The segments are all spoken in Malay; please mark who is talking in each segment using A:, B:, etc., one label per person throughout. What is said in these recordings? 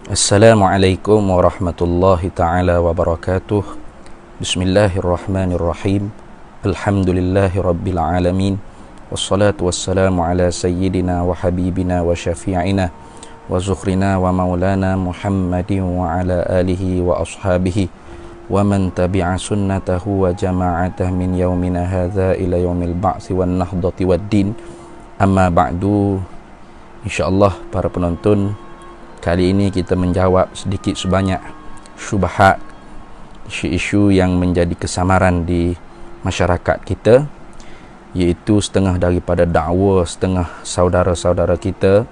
A: Assalamualaikum warahmatullahi ta'ala wabarakatuh. Bismillahirrahmanirrahim. Alhamdulillahi rabbil alamin. Wassalatu wassalamu ala sayyidina wa habibina wa syafi'ina wa zukhrina wa maulana Muhammadin wa ala alihi wa ashabihi wa man tabi'a sunnatahu wa jama'atah min yaumina hadha ila yaumil ba'thi wan nahdati wad din. Amma ba'du. InsyaAllah para penonton, kali ini kita menjawab sedikit sebanyak syubhat, isu-isu yang menjadi kesamaran di masyarakat kita, iaitu setengah daripada dakwa setengah saudara-saudara kita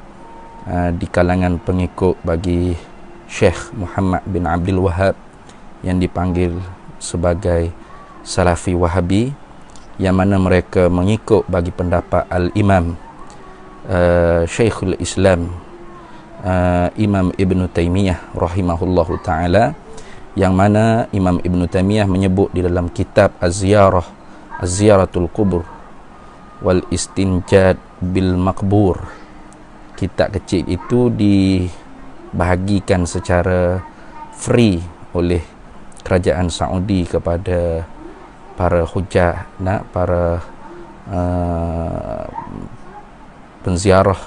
A: di kalangan pengikut bagi Syekh Muhammad bin Abdul Wahab yang dipanggil sebagai Salafi Wahabi, yang mana mereka mengikut bagi pendapat Al-Imam Syekhul Islam Imam Ibn Taymiyah rahimahullahu ta'ala, yang mana Imam Ibn Taymiyah menyebut di dalam kitab Az-Ziyaratul Qubur wal Istinjad bil Maqbur. Kitab kecil itu dibahagikan secara free oleh kerajaan Saudi kepada para hujjah, para penziarah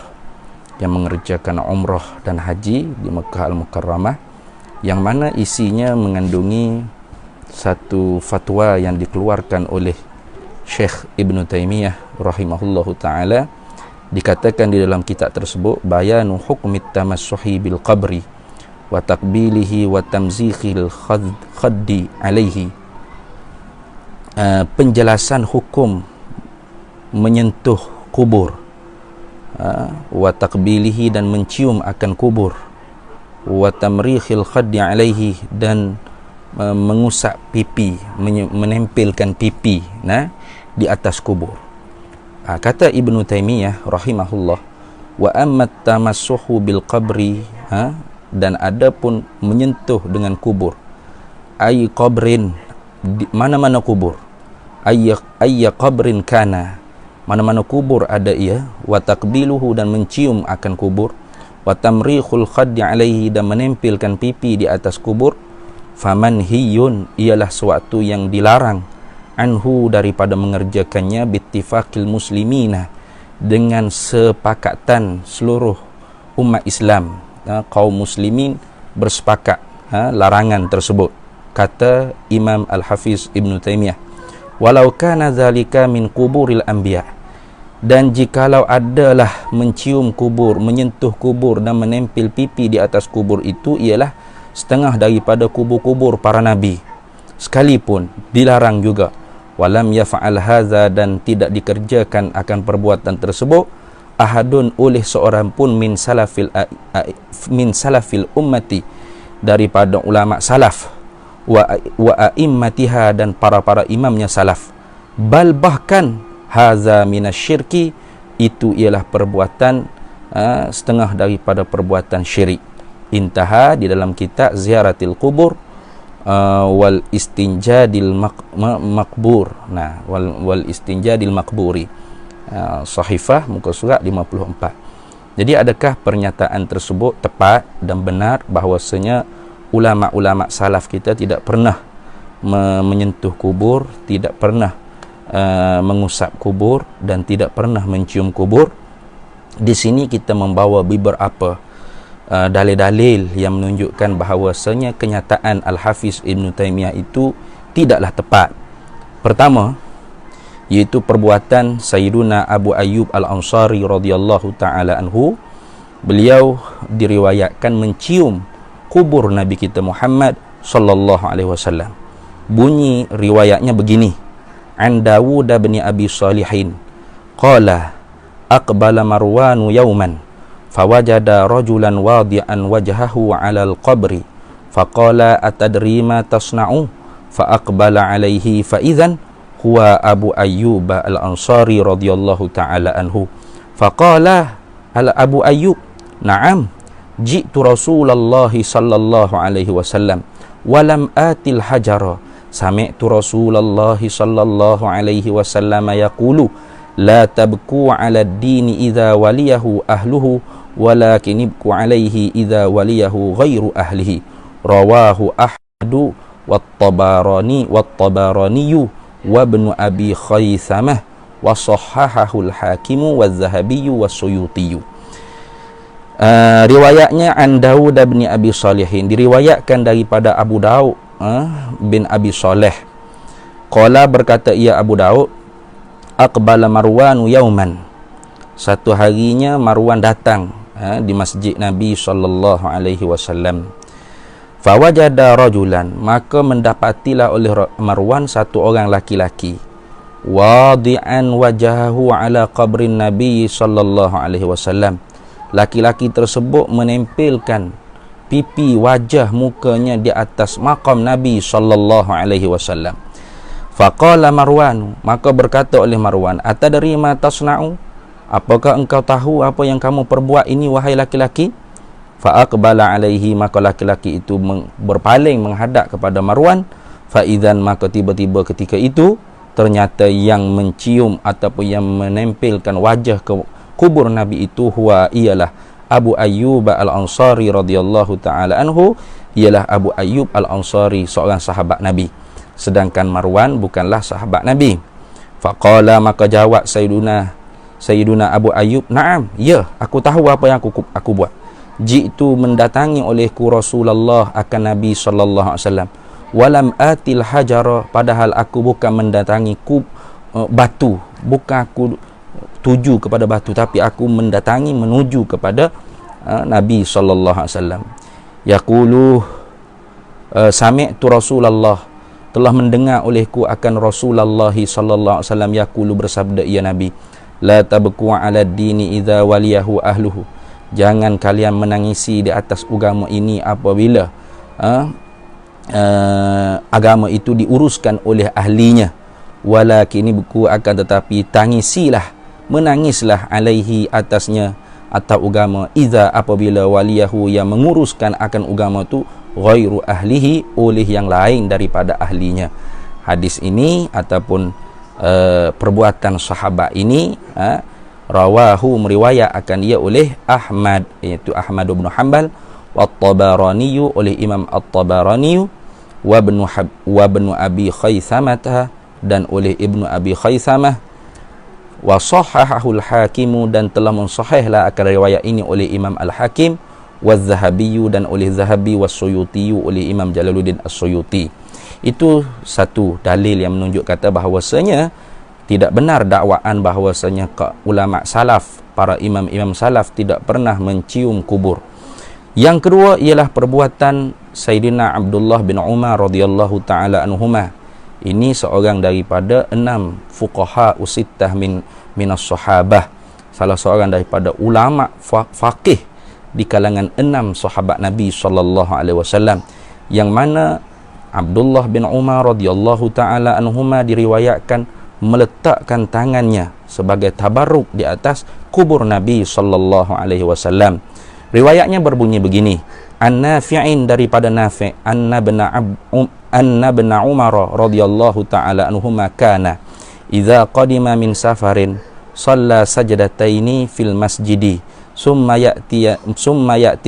A: yang mengerjakan umrah dan haji di Mekah Al-Mukarramah, yang mana isinya mengandungi satu fatwa yang dikeluarkan oleh Syekh Ibn Taymiyah rahimahullahu ta'ala. Dikatakan di dalam kitab tersebut, bayanu hukmit tamassuhi bil qabri wa takbilihi wa tamzikhil khaddi alaihi, penjelasan hukum menyentuh kubur, wa takbilihi dan mencium akan kubur, wa tamrikhil khaddi alaihi dan mengusap pipi, menempelkan pipi di atas kubur. Kata Ibnu Taimiyah rahimahullah, wa ammat tamassuhu bil qabri, dan adapun menyentuh dengan kubur, ay qabrin, mana-mana kubur, ayya qabrin kana, mana-mana kubur ada ia, wa takbiluhu dan mencium akan kubur, wa tamrikhul khaddi alaihi dan menempelkan pipi di atas kubur, famanhiyun ialah suatu yang dilarang, anhu daripada mengerjakannya, bittifaqil muslimina dengan sepakatan seluruh umat Islam, kaum muslimin bersepakat larangan tersebut. Kata Imam Al-Hafiz Ibn Taymiyah, walau kana zalika min kuburil anbiya, dan jikalau adalah mencium kubur, menyentuh kubur dan menempel pipi di atas kubur itu ialah setengah daripada kubur-kubur para nabi sekalipun, dilarang juga. Walam yaf'al hadza, dan tidak dikerjakan akan perbuatan tersebut, ahadun oleh seorang pun min salafil ummati, daripada ulama salaf, wa a'immatiha dan para imamnya salaf, bal bahkan haza minasyirki, itu ialah perbuatan setengah daripada perbuatan syirik. Intaha di dalam kitab Ziyaratil Qubur wal Istinjadil Maqbur, wal Istinjadil Maqburi, Sahifah muka surat 54. Jadi adakah pernyataan tersebut tepat dan benar bahawasanya ulama-ulama salaf kita tidak pernah menyentuh kubur, tidak pernah mengusap kubur dan tidak pernah mencium kubur? Di sini kita membawa beberapa dalil-dalil yang menunjukkan bahawasanya kenyataan Al-Hafiz Ibn Taymiyah itu tidaklah tepat. Pertama, iaitu perbuatan Sayyiduna Abu Ayyub Al-Ansari radhiyallahu ta'ala anhu. Beliau diriwayatkan mencium kubur Nabi kita Muhammad sallallahu alaihi wasallam. Bunyi riwayatnya begini: an Dawud bin Abi Salihin qala aqbala Marwanu yawman fawajada rajulan wadi'an wajhahu 'ala al-qabri faqala atadri ma tasna'u faaqbala alayhi fa idzan huwa Abu Ayyub al-Ansari radhiyallahu ta'ala anhu faqala Abu Ayyub na'am ji'tu Rasulullah sallallahu alaihi wasallam walam atil hajara sami'tu Rasulullah sallallahu alaihi wasallam yaqulu la tabku 'ala ad-dini idza waliyahu ahluhu walakin ibku 'alaihi idza waliyahu ghairu ahlihi. Rawahu Ahmadu wat-Tabarani wa Ibnu Abi Khaisamah wa sahhahahu al-Hakim wa Az-Zahabi wa Suyuti. Riwayatnya an Daud bin Abi Salihin, diriwayatkan daripada Abu Daud bin Abi Saleh. Qala, berkata ia Abu Daud, aqbala Marwan yauman, satu harinya Marwan datang di masjid Nabi sallallahu alaihi wasallam. Fawajada rajulan, maka mendapatilah oleh Marwan satu orang laki-laki, wadi'an wajahahu ala qabrin Nabi sallallahu alaihi wasallam. Laki-laki tersebut menempelkan pipi wajah mukanya di atas maqam Nabi sallallahu alaihi wasallam. Faqala Marwan, maka berkata oleh Marwan, atadri ma tasna'u, apakah engkau tahu apa yang kamu perbuat ini wahai laki-laki? Fa aqbala alaihi, maka laki-laki itu berpaling menghadap kepada Marwan. Fa idzan, maka tiba-tiba ketika itu ternyata yang mencium ataupun yang menempelkan wajah ke kubur Nabi itu ialah Abu Ayyub Al-Ansari radhiyallahu taala anhu, ialah Abu Ayyub Al-Ansari, seorang sahabat Nabi, sedangkan Marwan bukanlah sahabat Nabi. Faqala, maka jawab Sayyiduna Abu Ayyub, "Na'am, ya, aku tahu apa yang aku buat. Jitu, mendatangi olehku Rasulullah akan Nabi sallallahu alaihi wasallam. Walam atil hajara, padahal aku bukan mendatangi batu, bukan aku tuju kepada batu, tapi aku menuju kepada Nabi sallallahu alaihi wasallam. Yaqulu, sami'tu Rasulullah, telah mendengar olehku akan Rasulullah sallallahu alaihi wasallam, yaqulu, bersabda ia Nabi, la tabku 'ala ad-dini idza waliyahu ahluhu, jangan kalian menangisi di atas agama ini apabila agama itu diuruskan oleh ahlinya. Walakin ibku, akan tetapi tangisilah, menangislah, alaihi, atasnya, atau agama, idza, apabila waliyahu, yang menguruskan akan agama itu, ghairu ahlihi, oleh yang lain daripada ahlinya. Hadis ini ataupun perbuatan sahabat ini rawahu, meriwayat akan dia oleh Ahmad, iaitu Ahmad bin Hanbal, wa Tabarani, oleh Imam At-Tabarani, wa Ibnu Abi Khaisamah, dan oleh Ibnu Abi Khaisamah, wa sahhahahu al-Hakim, dan telah mensahihlah akan riwayat ini oleh Imam Al-Hakim, wa Az-Zahabi, dan oleh Zahabi, wa Suyuti, oleh Imam Jalaluddin As-Suyuti. Itu satu dalil yang menunjuk kata bahawasanya tidak benar dakwaan bahawasanya ulama salaf, para imam-imam salaf tidak pernah mencium kubur. Yang kedua ialah perbuatan Sayyidina Abdullah bin Umar radhiyallahu taala anhuma. Ini seorang daripada 6 fuqaha usittah minas sahabah, salah seorang daripada ulama faqih di kalangan 6 sahabat Nabi sallallahu alaihi wasallam, yang mana Abdullah bin Umar radhiyallahu taala anhuma diriwayatkan meletakkan tangannya sebagai tabarruk di atas kubur Nabi sallallahu alaihi wasallam. Riwayatnya berbunyi begini, An-Nafi'in, daripada Nafi', anna bin Umar radhiyallahu taala anhuma kana idza qadima min safarin shalla sajdataini fil masjidi summa ya'ti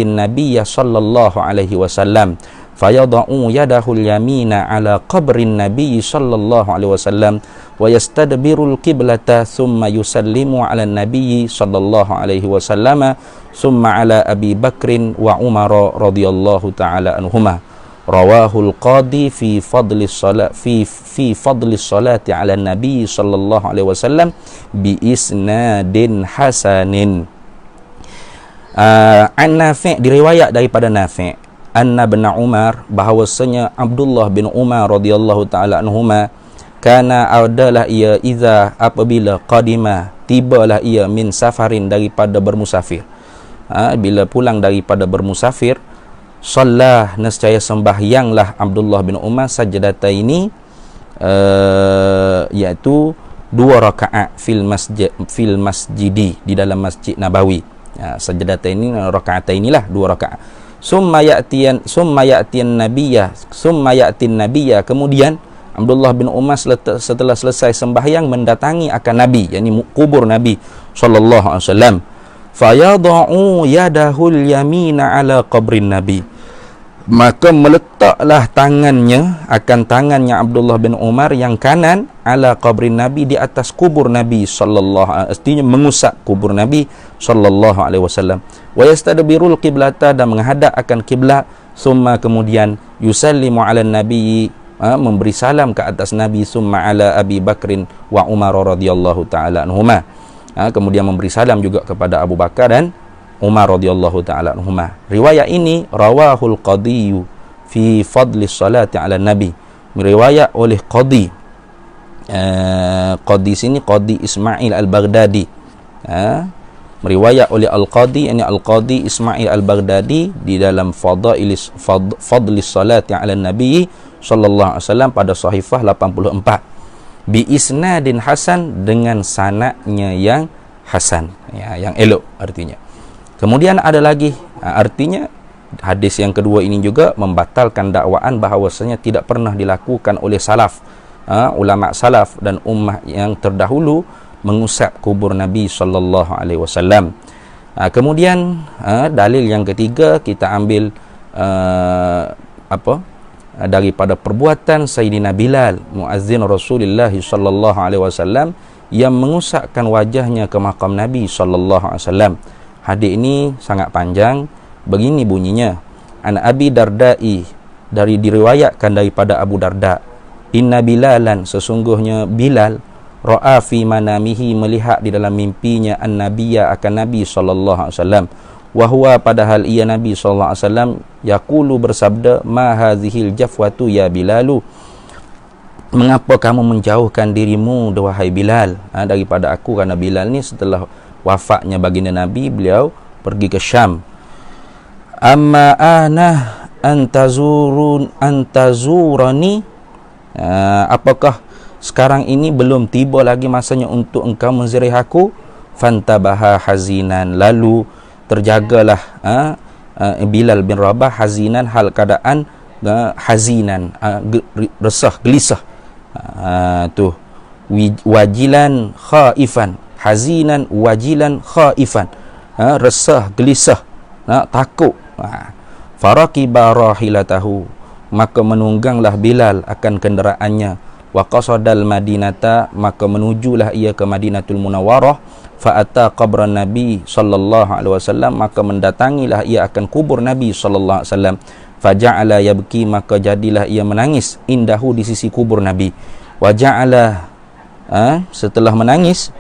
A: an-nabiy sallallahu alaihi wasallam fayada'u yadahu al-yamina ala qabrin nabiy sallallahu alaihi wasallam wa yastadbirul qiblata thumma yusallimu ala nabiy sallallahu alaihi wasallam thumma ala Abi Bakrin wa Umar radhiyallahu taala anhuma. Rawahul Qadi fi fadli salati ala nabiy sallallahu alaihi wasallam bi isnadin hasanin. An-Nafi', diriwayat daripada Nafi', anna bin Umar, bahawasanya Abdullah bin Umar radhiyallahu taala anhuma, kana adalah ia iza, apabila qadima, tibalah ia, min safarin, daripada bermusafir, bila pulang daripada bermusafir, sallah, nescaya sembahyanglah Abdullah bin Umar sajdataini, iaitu 2 rakaat fil masjidi, di dalam Masjid Nabawi. Sajdataini, rakaatainilah 2 rakaat. Summa ya'tin nabiyya, kemudian Abdullah bin Umar setelah selesai sembahyang mendatangi akan Nabi, yakni kubur Nabi sallallahu alaihi wasallam. Fayada'u yadahul yamina ala qabrin Nabi. Maka meletaklah tangannya Abdullah bin Umar yang kanan ala qabrin Nabi, di atas kubur Nabi sallallahu alaihi wasallam, artinya mengusap kubur Nabi sallallahu alaihi wasallam. Wa yastadbirul qiblata, dan menghadap akan kiblat. Summa, kemudian yusallimu ala nabi, memberi salam ke atas Nabi. Summa ala Abi Bakrin wa Umar radhiyallahu taala anhuma, kemudian memberi salam juga kepada Abu Bakar dan Umar radhiyallahu taala anhuma. Riwayat ini rawahul Qadhi fi fadli salati ala Nabi, riwayat oleh Qadhi. Qadhi sini Qadhi Ismail Al-Baghdadi, riwayat oleh Al-Qadhi, ini Al-Qadhi Ismail Al-Baghdadi di dalam fadli salati ala Nabi sallallahu alaihi wasallam pada sahifah 84, bi isnadin hasan, dengan sanadnya yang hasan, ya, yang elok artinya. Kemudian ada lagi, artinya hadis yang kedua ini juga membatalkan dakwaan bahawasanya tidak pernah dilakukan oleh salaf, ulama salaf dan ummah yang terdahulu mengusap kubur Nabi sallallahu alaihi wasallam. Kemudian dalil yang ketiga kita ambil daripada perbuatan Sayyidina Bilal, muazzin Rasulullah sallallahu alaihi wasallam, yang mengusapkan wajahnya ke makam Nabi sallallahu alaihi wasallam. Hadis ini sangat panjang. Begini bunyinya, an Abi Darda'i, diriwayatkan daripada Abu Darda, inna Bilalan, sesungguhnya Bilal, ra'a fi manamihi, melihat di dalam mimpinya, an-nabiyya, akan Nabi sallallahu alaihi wasallam, wa huwa, padahal ia Nabi sallallahu alaihi wasallam, yaqulu, bersabda, ma hadhil jafwatu ya Bilalu, mengapa kamu menjauhkan dirimu wahai Bilal daripada aku? Karena Bilal ni setelah wafatnya baginda Nabi, beliau pergi ke Syam. Amma ana antazurani, apakah sekarang ini belum tiba lagi masanya untuk engkau menziarah aku? Fantabaha hazinan, lalu terjagalah Bilal bin Rabah hazinan, hal keadaan hazinan, resah, gelisah, wajilan khaifan, hazinan wajilan khaifan, resah, gelisah, takut. Faraqiba rahilatahu, maka menungganglah Bilal akan kenderaannya. Wa qasadal madinata, maka menujulah ia ke Madinatul Munawwarah. Fa ata qabran Nabi sallallahu alaihi wasallam, maka mendatangilah ia akan kubur Nabi sallallahu alaihi wasallam. Fa ja'ala yabki, maka jadilah ia menangis, indahu, di sisi kubur Nabi. Wa ja'ala, setelah menangis,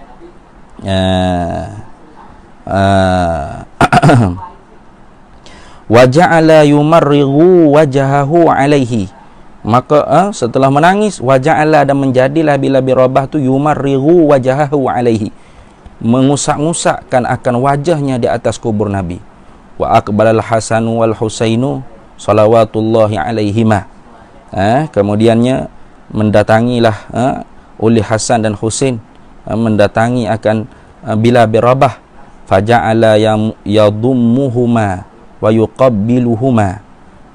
A: wa ja'ala yumarrighu wajahahu alaihi, maka setelah menangis, wa ja'ala, dan menjadilah Bilal bin Rabah tu yumarrighu wajahahu alaihi, mengusak-ngusakkan akan wajahnya di atas kubur Nabi. Wa aqbalal Hasanu wal Husainu salawatullahi alaihima, kemudiannya mendatangilah oleh Hasan dan Husain, mendatangi akan Bilal bin Rabah. Faja'ala yadummuhuma wa yuqabbiluhuma,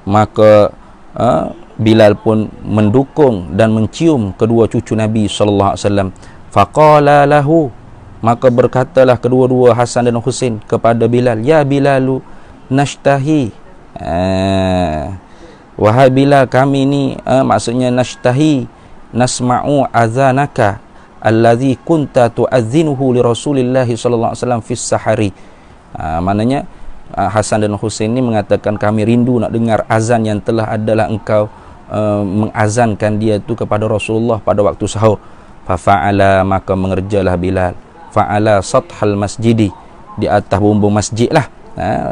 A: maka Bilal pun mendukung dan mencium kedua cucu Nabi sallallahu alaihi wasallam. Faqala lahu, maka berkatalah kedua-dua Hasan dan Husain kepada Bilal, ya Bilalu nashtahi, wahai Bilal, kami ni maksudnya nashtahi, nasma'u azanaka allazi kunta tu'azzinuhu li Rasulillah sallallahu alaihi wasallam fi sahari. Maknanya Hasan dan Husain ni mengatakan, kami rindu nak dengar azan yang telah adalah engkau mengazankan dia tu kepada Rasulullah pada waktu sahur. Fa fa'ala, maka mengerjalah Bilal, fa'ala sathal masjidi, di atas bumbung masjid lah,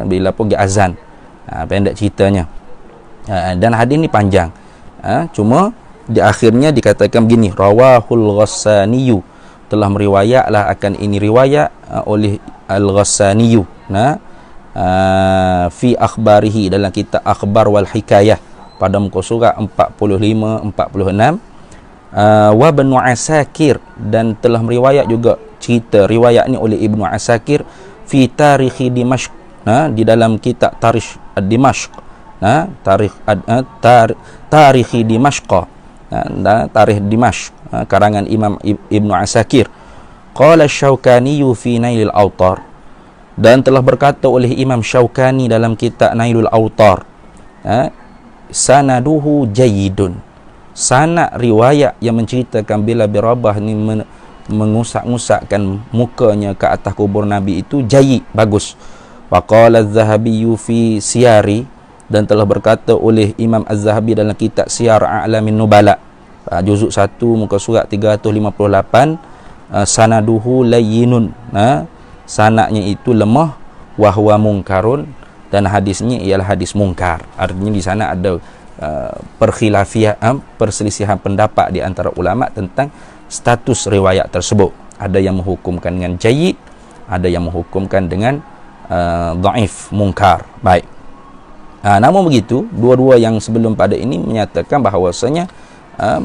A: bila pergi azan. Pendek ceritanya. Dan hadis ni panjang, cuma di akhirnya dikatakan begini, rawahul Ghassaniyu, telah meriwayatlah akan ini riwayat oleh Al-Ghassaniyu fi akhbarihi, dalam kitab Akhbar wal Hikayah pada muka surat 45-46. Wa Ibnu Asakir, dan telah meriwayat juga cerita riwayat ni oleh Ibnu Asakir fi tarikhi Dimashq, di dalam kitab Tarikh Dimashq, tarikhi Dimashq, Tarikh Dimashq, karangan Imam Ibnu Asakir. Qala Syaukani fi Nailil Awtar, dan telah berkata oleh Imam Syaukani dalam kitab Nailul Awtar, sanaduhu jayyidun, sanad riwayat yang menceritakan bila Birabah ni mengusap-ngusapkan mukanya ke atas kubur Nabi itu jayyid, bagus. Wa qala Az-Zahabi fi Siyari, dan telah berkata oleh Imam Az-Zahabi dalam kitab Siyar A'lamin Nubala, juzuk 1 muka surat 358, sanaduhu layyinun, sanadnya itu lemah, wa huwa munkarun, dan hadisnya ialah hadis mungkar. Artinya di sana ada perselisihan pendapat di antara ulama tentang status riwayat tersebut. Ada yang menghukumkan dengan jayyid, ada yang menghukumkan dengan dhaif, mungkar. Baik. Namun begitu, dua-dua yang sebelum pada ini menyatakan bahawasanya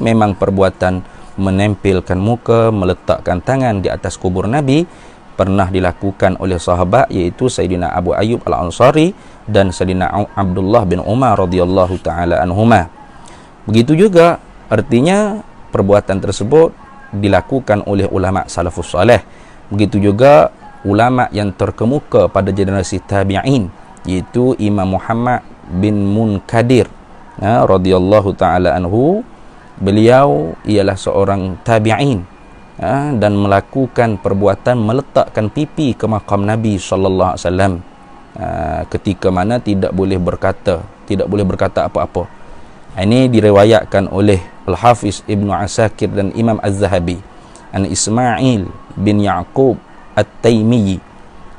A: memang perbuatan menempelkan muka, meletakkan tangan di atas kubur Nabi pernah dilakukan oleh sahabat, iaitu Sayyidina Abu Ayyub Al-Ansari dan Sayyidina Abdullah bin Umar radhiyallahu taala anhuma. Begitu juga artinya perbuatan tersebut dilakukan oleh ulama salafus saleh. Begitu juga ulama yang terkemuka pada generasi tabi'in, iaitu Imam Muhammad bin Munkadir radhiyallahu taala anhu. Beliau ialah seorang tabi'in dan melakukan perbuatan meletakkan pipi ke makam Nabi sallallahu alaihi wasallam ketika mana tidak boleh berkata apa-apa. Ini diriwayatkan oleh Al-Hafiz Ibnu Asakir dan Imam Az-Zahabi an Ismail bin Ya'qub At-Taimiyyi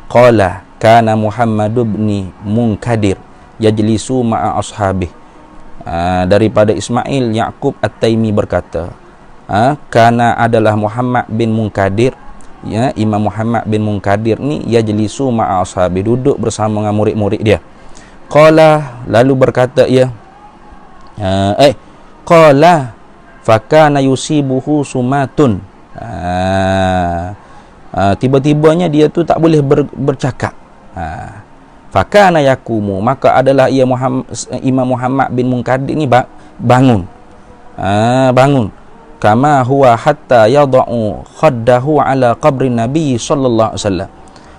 A: qala kana Muhammad bin Munkadir yajlisu ma'a ashabih. Daripada Ismail Ya'qub At-Taimi berkata, kana adalah Muhammad bin Munkadir, Imam Muhammad bin Munkadir ni yajlisu ma'a ashabi, duduk bersama dengan murid-murid dia. Qala, lalu berkata ia, qala fakana yusibuhu sumatun, tiba-tibanya dia tu tak boleh bercakap. Fakana yakumu, maka adalah ia Imam Muhammad bin Munkadir ni bangun, kama huwa hatta yada'u khaddahu ala qabri Nabi sallallahu alaihi wasallam.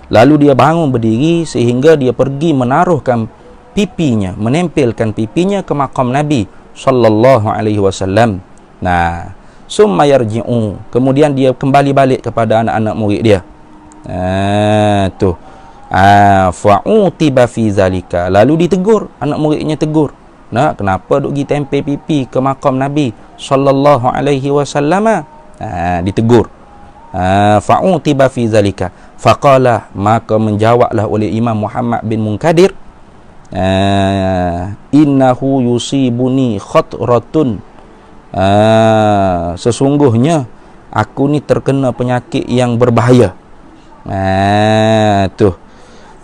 A: Lalu dia bangun berdiri sehingga dia pergi menaruhkan pipinya, menempelkan pipinya ke makam Nabi sallallahu alaihi wasallam. Summa yarji'u, kemudian dia kembali balik kepada anak-anak murid dia. Fa'utiba fi zalika, lalu ditegur, anak muridnya tegur. Kenapa duk pergi tempel pipi ke makam Nabi sallallahu alaihi wasallam? Ditegur. Fa'utiba fi zalika, faqala, maka menjawablah oleh Imam Muhammad bin Munkadir, innahu yusibuni khatratun, sesungguhnya aku ni terkena penyakit yang berbahaya.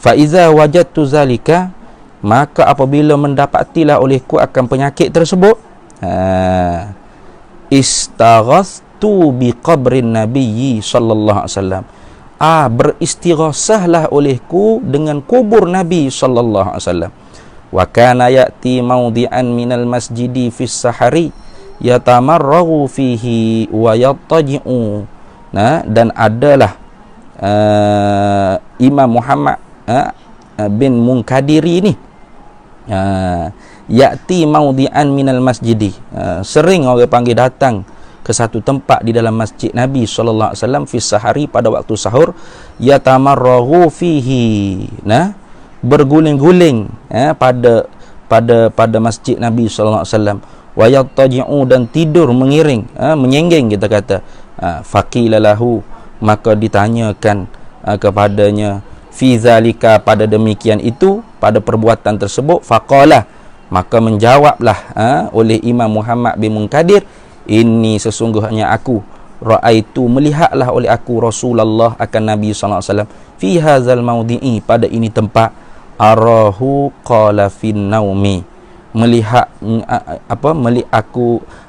A: Fa iza wajadtu zalika, maka apabila mendapatilah olehku akan penyakit tersebut, istaghastu bi qabrin nabiyyi sallallahu alaihi wasallam, beristighasahlah olehku dengan kubur Nabi sallallahu alaihi wasallam. Wa kana ya'ti mawdi'an minal masjidi fis sahari yatamarragu fihi wa yattaji'u. Dan adalah Imam Muhammad bin Munkadiri ni ya'ti mawdi'an minal masjidi, sering orang panggil datang ke satu tempat di dalam masjid Nabi sallallahu alaihi wasallam fi sahari, pada waktu sahur, yatamarragu fihi, berguling-guling pada masjid Nabi sallallahu alaihi wasallam, wa yattaji'u, dan tidur mengiring, menyenggeng kita kata. Faqila lahu, maka ditanyakan kepadanya, fi zalika, pada demikian itu, pada perbuatan tersebut. Faqala, maka menjawablah oleh Imam Muhammad bin Munkadir, ini sesungguhnya aku ra'aitu, melihatlah oleh aku Rasulullah akan Nabi sallallahu alaihi wasallam, fi hadzal maudhi'i, pada ini tempat, arahu qala fin naumi, melihat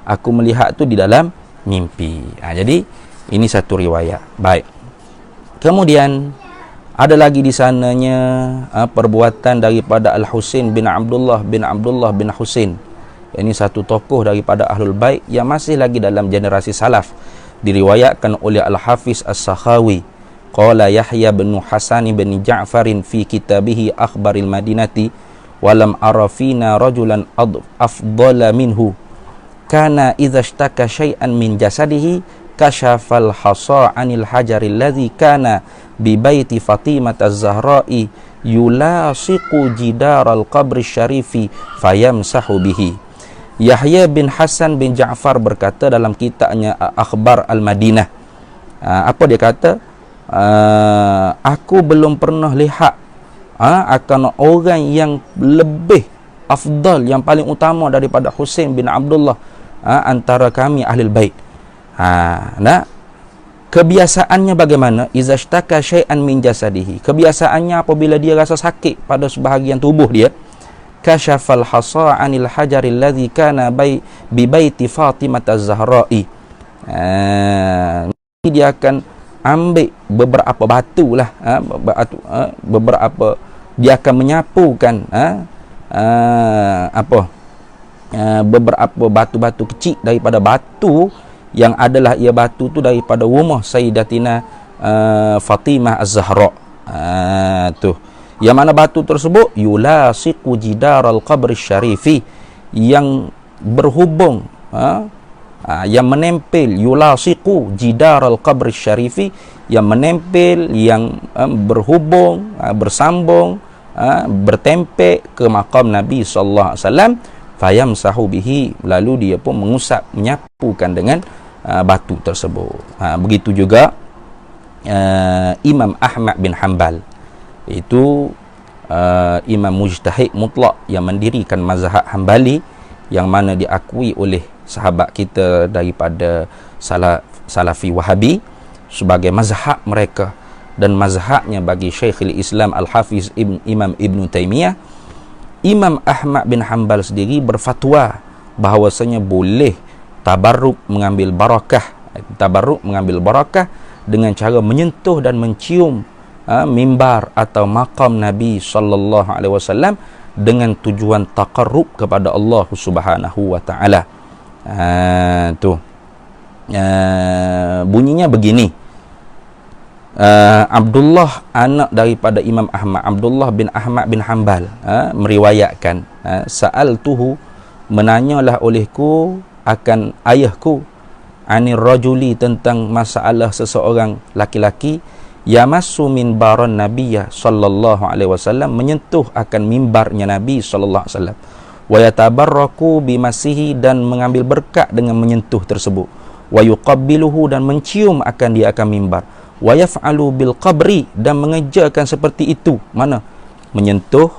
A: aku melihat tu di dalam mimpi. Jadi ini satu riwayat. Baik. Kemudian ada lagi di sananya perbuatan daripada Al-Husain bin Abdullah bin Husain, Ini satu tokoh daripada Ahlul Bait yang masih lagi dalam generasi salaf. Diriwayatkan oleh Al-Hafiz As-Sakhawi, qala Yahya bin Hasan bin Ja'far fi kitabih Akhbaril Madinati, walam arafina rajulan afdala minhu, kana idza ishtaka syai'an min jasadihi kashafal hasa 'anil hajaril ladzi kana bi baiti Fatimah Az-Zahra'i yulasiqu jidaral qabri syarifi fayamsahu bihi. Yahya bin Hasan bin Ja'far berkata dalam kitabnya Akhbar Al-Madinah, apa dia kata? Aku belum pernah lihat akan orang yang lebih afdal, yang paling utama daripada Husain bin Abdullah antara kami Ahlul Bait. Nah, kebiasaannya bagaimana? Iza ishtaka syai'an min jasadihi, kebiasaannya apabila dia rasa sakit pada sebahagian tubuh dia, kashafal hasa 'anil hajaril ladzi kana bi baiti Fatimah Az-Zahra'i, dia akan ambil beberapa batu lah, beberapa, dia akan menyapukan beberapa batu-batu kecil daripada batu yang adalah ia batu tu daripada rumah Sayyidatina Fatimah Az-Zahra. Tu yang mana batu tersebut yulasiqu jidaral qabri syarifi, yang berhubung, yang menempel, yulasiqu jidaral qabri syarifi, yang menempel, yang berhubung, bersambung, bertempel ke makam Nabi sallallahu alaihi wasallam, fayamsahu bihi, lalu dia pun mengusap, menyapukan dengan batu tersebut. Begitu juga Imam Ahmad bin Hanbal, itu imam mujtahid mutlak yang mendirikan mazhab Hanbali, yang mana diakui oleh sahabat kita daripada Salafi Wahabi sebagai mazhab mereka dan mazhabnya bagi Syekhul Islam Al-Hafiz Imam Ibn Taymiyah. Imam Ahmad bin Hanbal sendiri berfatwa bahawasanya boleh tabarruk mengambil barakah dengan cara menyentuh dan mencium mimbar atau makam Nabi sallallahu alaihi wasallam dengan tujuan taqarrub kepada Allah Subhanahu wa taala. Bunyinya begini. Abdullah, anak daripada Imam Ahmad, Abdullah bin Ahmad bin Hanbal, meriwayatkan, sa'altuhu, menanyalah olehku akan ayahku, anir rajuli, tentang masalah seseorang laki-laki, yamassu minbaran nabiyya sallallahu alaihi wasallam, menyentuh akan mimbarnya Nabi sallallahu alaihi wasallam, wa yatabarraku bimasihi, dan mengambil berkat dengan menyentuh tersebut, wa yuqabbiluhu, dan mencium akan dia akan mimbar, wa yaf'alu bil qabri, dan mengerjakan seperti itu, mana menyentuh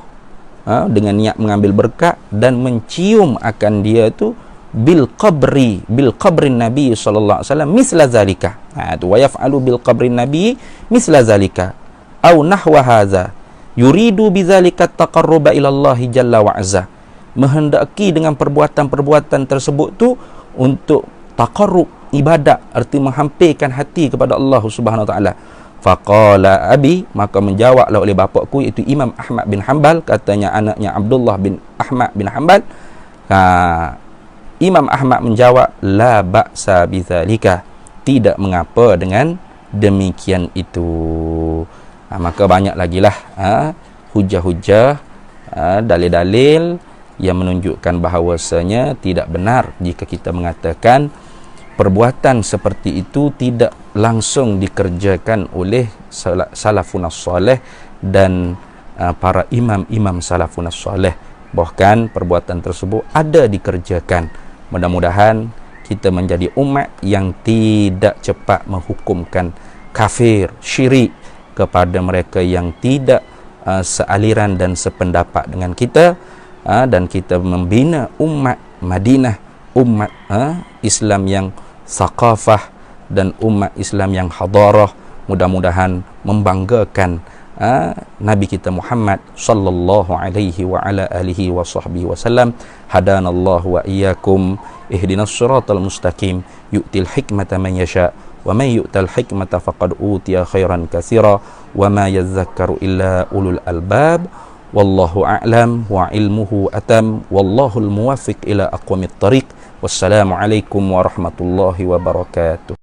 A: dengan niat mengambil berkat dan mencium akan dia tu bil qabrin Nabi sallallahu alaihi wasallam misla zalika. Tu wa yaf'alu bil qabrin Nabi misla zalika au nahwa hadza yuridu bidzalika taqarruba ila Allah jalla wa azza, menghendaki dengan perbuatan-perbuatan tersebut tu untuk taqarrub, ibadat, arti menghampirkan hati kepada Allah Subhanahu wa taala. Faqala abi, maka menjawablah oleh bapakku, iaitu Imam Ahmad bin Hanbal, katanya anaknya Abdullah bin Ahmad bin Hanbal, Imam Ahmad menjawab, la ba'sa bidzalika, tidak mengapa dengan demikian itu. Maka banyak lagi lah hujah-hujah, dalil-dalil yang menunjukkan bahawasanya tidak benar jika kita mengatakan perbuatan seperti itu tidak langsung dikerjakan oleh salafun as-salih dan para imam-imam salafun as-salih. Bahkan perbuatan tersebut ada dikerjakan. Mudah-mudahan kita menjadi umat yang tidak cepat menghukumkan kafir, syirik kepada mereka yang tidak sealiran dan sependapat dengan kita, dan kita membina umat Madinah, umat Islam yang thaqafah dan umat Islam yang hadarah. Mudah-mudahan membanggakan Nabi kita Muhammad sallallahu alaihi wa ala alihi wa sahbihi wasallam. Hadanallahu wa iyyakum ihdinas siratal mustaqim, yu'til hikmata man yasha wa man yu'tal hikmata faqad utiya khairan katsira wa ma yadhakkaru illa ulul albab. wallahu a'lam wa ilmuhu atam, wallahul muwaffiq ila aqwamit thariq. Wassalamu alaikum warahmatullahi wabarakatuh.